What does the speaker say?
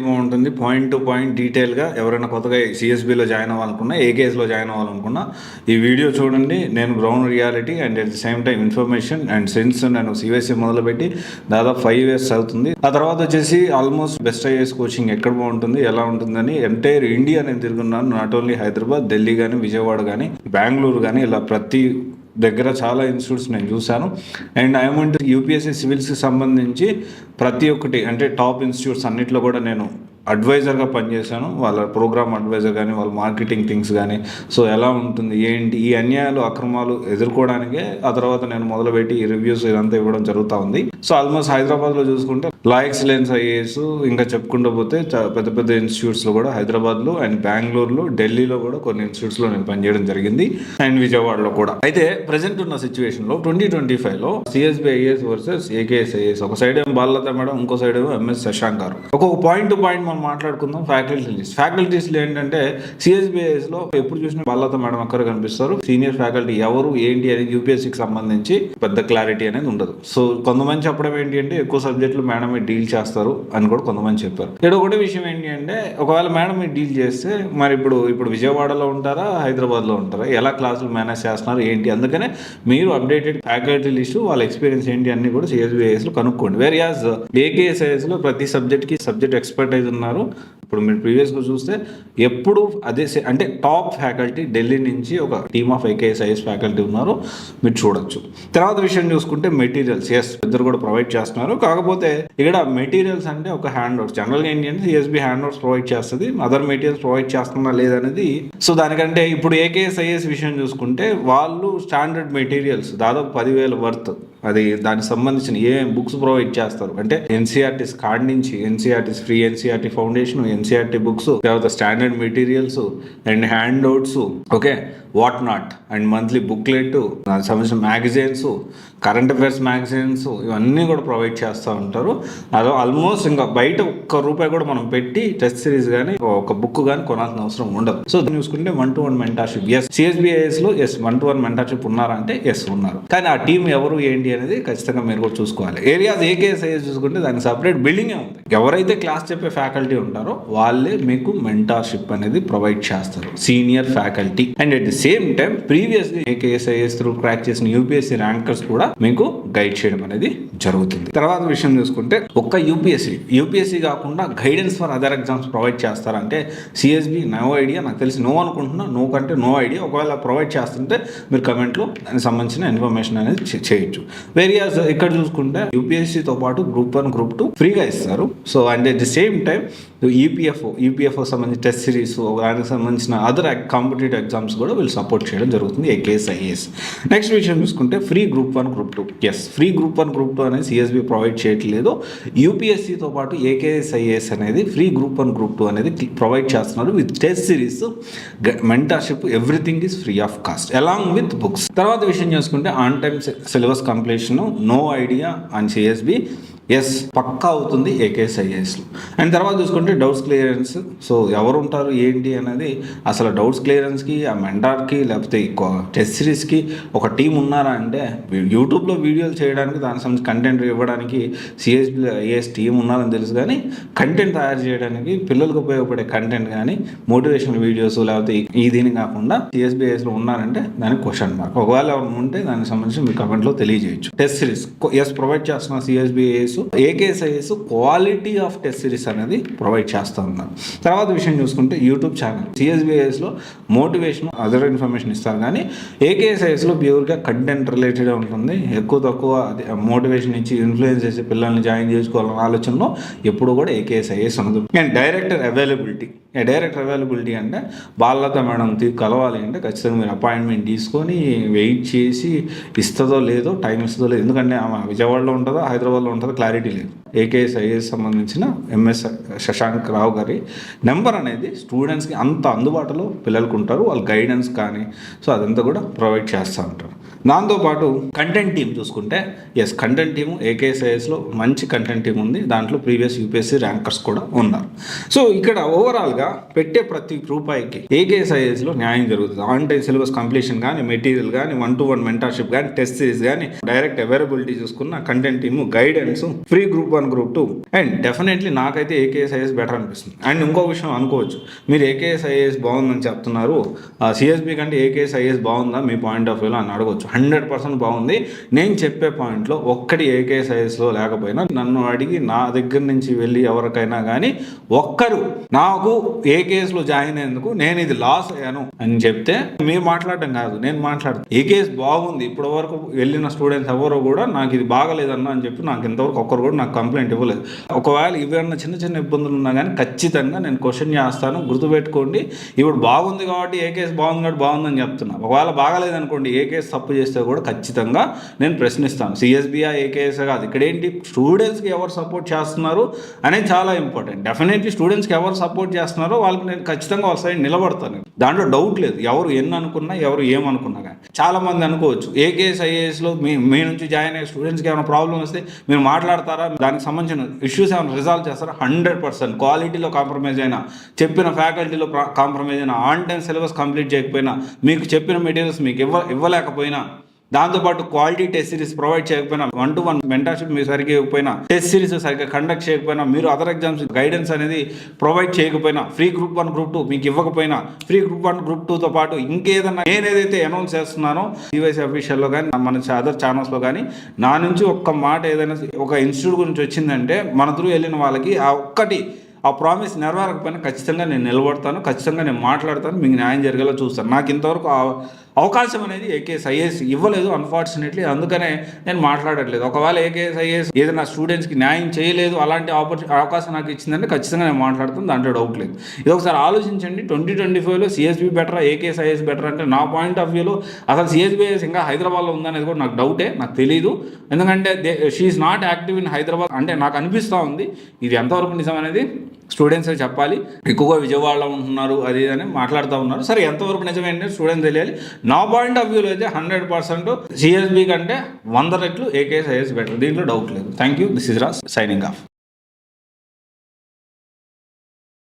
బాగుంటుంది. Point to point డీటెయిల్గా ఎవరైనా కొత్తగా సిఎస్బిలో జాయిన్ అవ్వాలనుకున్నా, ఏకేఎస్లో జాయిన్ అవ్వాలనుకున్నా ఈ వీడియో చూడండి. నేను ground reality and at the same time information and sense నేను సిఎస్సి మొదలుపెట్టి దాదాపు 5 years అవుతుంది. ఆ తర్వాత వచ్చేసి ఆల్మోస్ట్ బెస్ట్ ఐఏఎస్ కోచింగ్ ఎక్కడ బాగుంటుంది, ఎలా ఉంటుందని ఎంటైర్ ఇండియా నేను తిరుగున్నాను. నాట్ ఓన్లీ హైదరాబాద్, ఢిల్లీ కానీ, విజయవాడ కానీ, బెంగళూరు కానీ, ఇలా ప్రతి దగ్గర చాలా ఇన్స్టిట్యూట్స్ నేను చూశాను. అండ్ ఐఎమ్ యూపీఎస్సీ సివిల్స్కి సంబంధించి ప్రతి ఒక్కటి అంటే టాప్ ఇన్స్టిట్యూట్స్ అన్నిట్లో కూడా నేను అడ్వైజర్గా పనిచేశాను. వాళ్ళ ప్రోగ్రామ్ అడ్వైజర్ కానీ, వాళ్ళ మార్కెటింగ్ థింగ్స్ కానీ, సో ఎలా ఉంటుంది ఏంటి ఈ అన్యాయాలు అక్రమాలు ఎదుర్కోవడానికే ఆ తర్వాత నేను మొదలుపెట్టి ఈ రివ్యూస్ ఇదంతా ఇవ్వడం జరుగుతూ ఉంది. సో ఆల్మోస్ట్ హైదరాబాద్లో చూసుకుంటే లా ఎక్సలెన్స్ ఐఏఎస్ ఇంకా చెప్పుకుంటూ పోతే పెద్ద పెద్ద ఇన్స్టిట్యూట్స్లో కూడా హైదరాబాద్లో అండ్ బెంగళూరులో, ఢిల్లీలో కూడా కొన్ని ఇన్స్టిట్యూట్స్లో నేను పనిచేయడం జరిగింది. అండ్ విజయవాడలో కూడా. అయితే ప్రజెంట్ ఉన్న సిచ్యువేషన్లో 2025లో CSB IAS versus AKS IAS, ఒక సైడ్ ఏమో బాలలత మేడం, ఇంకో సైడ్ ఏమో ఎంఎస్ శశాంక్ గారు. ఒక్కొక్క పాయింట్ టు పాయింట్ మనం మాట్లాడుకుందాం. ఫ్యాకల్టీస్లో ఏంటంటే సిఎస్బిఐఎస్లో ఎప్పుడు చూసినా బాలలత మేడం అక్కడ కనిపిస్తారు. సీనియర్ ఫ్యాకల్టీ ఎవరు ఏంటి అనేది యూపీఎస్సీకి సంబంధించి పెద్ద క్లారిటీ అనేది ఉండదు. సో కొంతమంది చెప్పడం ఏంటి అంటే ఎక్కువ సబ్జెక్టులు మేడమే డీల్ చేస్తారు అని కూడా కొంతమంది చెప్పారు. ఇక్కడ ఒకటే విషయం ఏంటి అంటే ఒకవేళ మేడం డీల్ చేస్తే మరి ఇప్పుడు విజయవాడలో ఉంటారా, హైదరాబాద్లో ఉంటారా, ఎలా క్లాసులు మేనేజ్ చేస్తున్నారు ఏంటి, అందుకనే మీరు అప్డేటెడ్ ఫ్యాకల్టీ లిస్టు, వాళ్ళ ఎక్స్పీరియన్స్ ఏంటి అన్ని కూడా సిఎస్బిఐఎస్లో కనుక్కోండి. వేర్ యాజ్ ఏకేఎస్ఐఎస్లో ప్రతి సబ్జెక్ట్కి సబ్జెక్ట్ ఎక్స్పర్టైజ్ ఉన్నారు. ఇప్పుడు మీరు ప్రీవియస్గా చూస్తే ఎప్పుడు అదే అంటే టాప్ ఫ్యాకల్టీ ఢిల్లీ నుంచి ఒక టీమ్ ఆఫ్ ఏకేఎస్ఐఎస్ ఫ్యాకల్టీ ఉన్నారు, మీరు చూడొచ్చు. తర్వాత విషయం చూసుకుంటే మెటీరియల్స్, ఎస్ ఇద్దరు కూడా ప్రొవైడ్ చేస్తున్నారు. కాకపోతే ఇక్కడ మెటీరియల్స్ అంటే ఒక హ్యాండ్ అవుట్స్, జనరల్గా ఏంటి అంటే సిఎస్బి హ్యాండ్ అవుట్స్ ప్రొవైడ్ చేస్తుంది, అదర్ మెటీరియల్స్ ప్రొవైడ్ చేస్తున్నా లేదనేది. సో దానికంటే ఇప్పుడు ఏకేఎస్ఐఎస్ విషయం చూసుకుంటే వాళ్ళు స్టాండర్డ్ మెటీరియల్స్ దాదాపు 10,000 వర్త్, అది దానికి సంబంధించిన ఏమేమి బుక్స్ ప్రొవైడ్ చేస్తారు అంటే ఎన్సీఆర్టీస్ కార్డ్ నుంచి, NCERTs free NCERT foundation, NCERT books, తర్వాత standard materials and handouts, okay, what not, and monthly booklet, దానికి సంబంధించిన మ్యాగజైన్స్, కరెంట్ అఫైర్స్ మ్యాగజైన్స్, ఇవన్నీ కూడా ప్రొవైడ్ చేస్తూ ఉంటారు. అదో ఆల్మోస్ట్ ఇంకా బయట ₹1 కూడా మనం పెట్టి టెస్ట్ సిరీస్ కానీ ఒక బుక్ కానీ కొనాల్సిన అవసరం ఉండదు. సో చూసుకుంటే 1-to-1 మెంటార్షిప్, ఎస్ సిఎస్బిఐఎస్లో ఎస్ 1-to-1 మెంటార్షిప్ ఉన్నారా అంటే ఎస్ ఉన్నారు. కానీ ఆ టీం ఎవరు ఏంటి అనేది ఖచ్చితంగా మీరు కూడా చూసుకోవాలి. ఏరియాస్ ఏకేఎస్ఐఎస్ చూసుకుంటే దానికి సపరేట్ బిల్డింగే ఉంది. ఎవరైతే క్లాస్ చెప్పే ఫ్యాకల్టీ ఉంటారో వాళ్ళే మీకు మెంటార్షిప్ అనేది ప్రొవైడ్ చేస్తారు, senior faculty. And at the same time previously ఏకేఎస్ఐఎస్ through crack చేసిన యూపీఎస్సీ ర్యాంకర్స్ కూడా మీకు గైడ్ చేయడం అనేది జరుగుతుంది. తర్వాత విషయం చూసుకుంటే ఒక్క యూపీఎస్సీ కాకుండా guidance for other exams provide చేస్తారంటే సిఎస్బి నో ఐడియా, నాకు తెలిసి నో అనుకుంటున్నా, నో కంటే నో ఐడియా. ఒకవేళ ప్రొవైడ్ చేస్తుంటే మీరు కమెంట్లో దానికి సంబంధించిన ఇన్ఫర్మేషన్ అనేది చేయొచ్చు. వేరియాస్ ఇక్కడ చూసుకుంటే పాటు గ్రూప్ 1, గ్రూప్ 2 ఫ్రీగా ఇస్తారు. So and at the same time EPFO సంబంధించిన టెస్ట్ సిరీస్, దానికి సంబంధించిన అదర్ కాంపిటేటివ్ ఎగ్జామ్స్ కూడా వీళ్ళు సపోర్ట్ చేయడం జరుగుతుంది ఏకేఎస్ఐఏఎస్. నెక్స్ట్ విషయం చూసుకుంటే ఫ్రీ గ్రూప్ 1, గ్రూప్ 2, ఎస్ ఫ్రీ గ్రూప్ 1, గ్రూప్ 2 అనేది సిఎస్బి ప్రొవైడ్ చేయట్లేదు. యూపీఎస్సీతో పాటు ఏకేఎస్ఐఏఎస్ అనేది ఫ్రీ గ్రూప్ 1, గ్రూప్ 2 అనేది ప్రొవైడ్ చేస్తున్నారు with test series, mentorship, everything is free of cost along with books. తర్వాత విషయం చూసుకుంటే on time syllabus completion, no idea and CSB yes పక్కా అవుతుంది ఏకేఎస్ఐఏఎస్లో. అండ్ తర్వాత చూసుకుంటే డౌట్స్ క్లియరెన్స్. సో ఎవరు ఉంటారు ఏంటి అనేది, అసలు డౌట్స్ క్లియరెన్స్కి, ఆ మెంటార్కి, లేకపోతే టెస్ట్ సిరీస్కి ఒక టీం ఉన్నారా అంటే యూట్యూబ్లో వీడియోలు చేయడానికి, దానికి సంబంధించి కంటెంట్ ఇవ్వడానికి సిఎస్బిఐఏఎస్ టీం ఉన్నారని తెలుసు. కానీ కంటెంట్ తయారు చేయడానికి, పిల్లలకు ఉపయోగపడే కంటెంట్ కానీ, మోటివేషనల్ వీడియోస్ లేకపోతే ఈ దీని కాకుండా సిఎస్బిఐఎస్లో ఉన్నారంటే దానికి క్వశ్చన్ మార్క్. ఒకవేళ ఎవరు ఉంటే దానికి సంబంధించి మీరు కమెంట్లో తెలియజేయచ్చు. టెస్ట్ సిరీస్ ఎస్ ప్రొవైడ్ చేస్తున్న CSBIS, AKSIS quality of test series అనేది ప్రొవైడ్ చేస్తూ ఉన్నారు. తర్వాత విషయం చూసుకుంటే యూట్యూబ్ ఛానల్, సిఎస్బిఐఎస్లో మోటివేషన్, అదర్ ఇన్ఫర్మేషన్ ఇస్తారు. కానీ ఏకేఎస్ఐఎస్లో ప్యూర్గా కంటెంట్ రిలేటెడ్ ఉంటుంది. ఎక్కువ తక్కువ మోటివేషన్ ఇచ్చి ఇన్ఫ్లుయెన్స్ చేసి పిల్లల్ని జాయిన్ చేసుకోవాలన్న ఆలోచనలో ఎప్పుడు కూడా ఏకేఎస్ఐఎస్ ఉండదు. అండ్ డైరెక్టర్ అవైలబిలిటీ అంటే బాలలత మేడం కలవాలి అంటే ఖచ్చితంగా మీరు అపాయింట్మెంట్ తీసుకొని వెయిట్ చేసి ఇస్తుందో లేదో, టైం ఇస్తుందో లేదో, ఎందుకంటే ఆమె విజయవాడలో ఉంటుందో హైదరాబాద్లో ఉంటుందో క్లారిటీ లేదు. ఏకేఎస్ఐఏఎస్ సంబంధించిన ఎంఎస్ శశాంక్ రావు గారి నెంబర్ అనేది స్టూడెంట్స్కి అంత అందుబాటులో పిల్లలకు ఉంటారు, వాళ్ళ గైడెన్స్ కానీ, సో అదంతా కూడా ప్రొవైడ్ చేస్తూ ఉంటారు. దాంతోపాటు కంటెంట్ టీమ్ చూసుకుంటే ఎస్, కంటెంట్ టీము ఏకేఎస్ఐఎస్లో మంచి కంటెంట్ టీం ఉంది. దాంట్లో ప్రీవియస్ యూపీఎస్సీ ర్యాంకర్స్ కూడా ఉన్నారు. సో ఇక్కడ ఓవరాల్గా పెట్టే ప్రతి రూపాయికి ఏకేఎస్ఐఎస్లో న్యాయం జరుగుతుంది. ఆన్ టైం సిలబస్ కంప్లీషన్ కానీ, మెటీరియల్ కానీ, 1-to-1 మెంటర్షిప్ కానీ, టెస్ట్ సిరీస్ కానీ, డైరెక్ట్ అవైలబిలిటీ చూసుకున్న content team, guidance, free group 1, group 2 and definitely నాకైతే ఏకేఎస్ఐఎస్ బెటర్ అనిపిస్తుంది. అండ్ ఇంకో విషయం అనుకోవచ్చు, మీరు ఏకేఎస్ఐఎస్ బాగుందని చెప్తున్నారు, సిఎస్బి కంటే ఏకేఎస్ఐఎస్ బాగుందా మీ పాయింట్ ఆఫ్ వ్యూలో అని అడగవచ్చు. 100% బాగుంది. నేను చెప్పే పాయింట్లో ఒక్కటి ఏకేఎస్ఐఎస్లో లేకపోయినా నన్ను అడిగి నా దగ్గర నుంచి వెళ్ళి ఎవరికైనా కానీ ఒక్కరు నాకు ఏకేఎస్లో జాయిన్ అయ్యేందుకు నేను ఇది లాస్ అయ్యాను అని చెప్తే మీరు మాట్లాడడం కాదు, నేను మాట్లాడతాను. ఏకేఎస్ బాగుంది, ఇప్పటి వరకు వెళ్ళిన స్టూడెంట్స్ ఎవరో కూడా నాకు ఇది బాగలేదన్నా అని చెప్పి నాకు ఇంతవరకు ఒక్కరు కూడా నాకు కంప్లైంట్ ఇవ్వలేదు. ఒకవేళ ఇవన్న చిన్న చిన్న ఇబ్బందులు ఉన్నా కానీ ఖచ్చితంగా నేను క్వశ్చన్ చేస్తాను. గుర్తుపెట్టుకోండి, ఇప్పుడు బాగుంది కాబట్టి ఏకేఎస్ బాగుంది కాబట్టి బాగుందని చెప్తున్నా. ఒకవేళ బాగలేదనుకోండి, ఏకేఎస్ తప్పు చేస్తే కూడా ఖచ్చితంగా నేను ప్రశ్నిస్తాను. సిఎస్బిఆ ఏకేఎస్ కాదు, ఇక్కడ ఏంటి స్టూడెంట్స్కి ఎవరు సపోర్ట్ చేస్తున్నారు అనేది చాలా ఇంపార్టెంట్. డెఫినెట్లీ స్టూడెంట్స్కి ఎవరు సపోర్ట్ చేస్తున్నారో వాళ్ళకి నేను ఖచ్చితంగా వాళ్ళ సైడ్ నిలబడతాను. దాంట్లో డౌట్ లేదు. ఎవరు ఎన్ని అనుకున్నా, ఎవరు ఏమనుకున్నా కానీ. చాలామంది అనుకోవచ్చు ఏకేఎస్ ఐఏఎస్లో మీ నుంచి జాయిన్ అయ్యే స్టూడెంట్స్కి ఏమైనా ప్రాబ్లం వస్తే మీరు మాట్లాడతారా, దానికి సంబంధించిన ఇష్యూస్ ఏమైనా రిజాల్వ్ చేస్తారా? 100%. క్వాలిటీలో కాంప్రమైజ్ అయినా, చెప్పిన ఫ్యాకల్టీలో కాంప్రమైజ్ అయినా, ఆన్ టైం సిలబస్ కంప్లీట్ చేయకపోయినా, మీకు చెప్పిన మెటీరియల్స్ మీకు ఇవ్వలేకపోయినా, దాంతోపాటు క్వాలిటీ టెస్ట్ సిరీస్ ప్రొవైడ్ చేయకపోయినా, 1-to-1 మెంటర్షిప్ మీరు సరిగ్గా ఇవ్వకపోయినా, టెస్ట్ సిరీస్ సరిగ్గా కండక్ట్ చేయకపోయినా, మీరు అదర్ ఎగ్జామ్స్ గైడెన్స్ అనేది ప్రొవైడ్ చేయకపోయినా, ఫ్రీ గ్రూప్ 1, గ్రూప్ 2 మీకు ఇవ్వకపోయినా, ఫ్రీ గ్రూప్ 1, గ్రూప్ 2తో పాటు ఇంకేదన్నా నేనేదైతే అనౌన్స్ చేస్తున్నానో సివైసీ అఫీషియల్లో కానీ, మన అదర్ ఛానల్స్లో కానీ, నా నుంచి ఒక్క మాట ఏదైనా ఒక ఇన్స్టిట్యూట్ గురించి వచ్చిందంటే మన త్రూ వెళ్ళిన వాళ్ళకి ఆ ప్రామిస్ నెరవేరకపోయినా ఖచ్చితంగా నేను నిలబడతాను, ఖచ్చితంగా నేను మాట్లాడతాను, మీకు న్యాయం జరిగేలా చూస్తాను. నాకు ఇంతవరకు అవకాశం అనేది ఏకేఎస్ఐఎస్ ఇవ్వలేదు అన్ఫార్చునేట్లీ, అందుకనే నేను మాట్లాడట్లేదు. ఒకవేళ ఏకేఎస్ఐఎస్ ఏదైనా స్టూడెంట్స్కి న్యాయం చేయలేదు, అలాంటి అవకాశం నాకు ఇచ్చిందంటే ఖచ్చితంగా నేను మాట్లాడుతాను, దాంట్లో డౌట్ లేదు. ఇది ఒకసారి ఆలోచించండి. 2025లో సిఎస్బి బెటరా, ఏకేఎస్ఐఎస్ బెటర్ అంటే నా పాయింట్ ఆఫ్ వ్యూలో అసలు సిఎస్బిఐఎస్ ఇంకా హైదరాబాద్లో ఉందనేది కూడా నాకు డౌటే, నాకు తెలియదు. ఎందుకంటే she's not active in Hyderabad అంటే నాకు అనిపిస్తూ ఉంది. ఇది ఎంతవరకు నిజం అనేది స్టూడెంట్సే చెప్పాలి. ఎక్కువగా విజయవాడలో ఉంటున్నారు అది అని మాట్లాడుతూ ఉన్నారు. సరే, ఎంతవరకు నిజమేంటే స్టూడెంట్స్ తెలియాలి. నా పాయింట్ ఆఫ్ వ్యూలో అయితే 100% సిఎస్బి కంటే 100 రెట్లు ఏకేఎస్ఐఎస్ బెటర్, దీంట్లో డౌట్ లేదు. Thank you. This is Raj signing off.